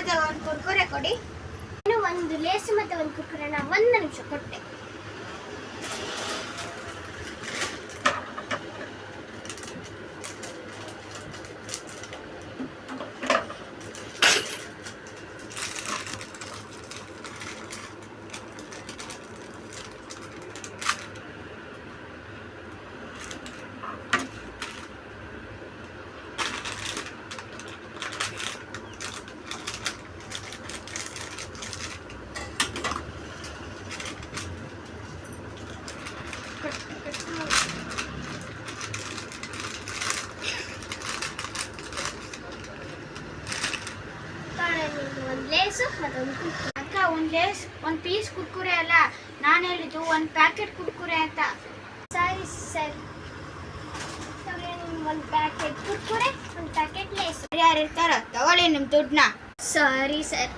ಮತ್ತೆ ಒಂದು ಕುರ್ಕುರೆ ಕೊಡಿ. ಒಂದು ಲೇಸ್ ಮತ್ತೆ ಒಂದು ಕುರ್ಕುರೆನ 1 ನಿಮಿಷ ಕೊಟ್ಟೆ. ಒಂದು ಲೇಸು ಮತ್ತು ಒಂದು ಕುರ್ಕುರೆ. ಅಕ್ಕ, ಒಂದು ಲೇಸ್ ಒಂದು ಪೀಸ್ ಕುರ್ಕುರೆ ಅಲ್ಲ, ನಾನು ಹೇಳಿದ್ದು ಒಂದು ಪ್ಯಾಕೆಟ್ ಕುರ್ಕುರೆ ಅಂತ. ಸರಿ ಸರ್, ಒಂದು ಪ್ಯಾಕೆಟ್ ಕುರ್ಕುರೆ, ಒಂದು ಪ್ಯಾಕೆಟ್ ಲೇಸ್. ಯಾರು ಇರ್ತಾರ ತಗೊಳ್ಳಿ ನಿಮ್ಮ ದುಡ್ಡನ್ನ. ಸರಿ ಸರ್.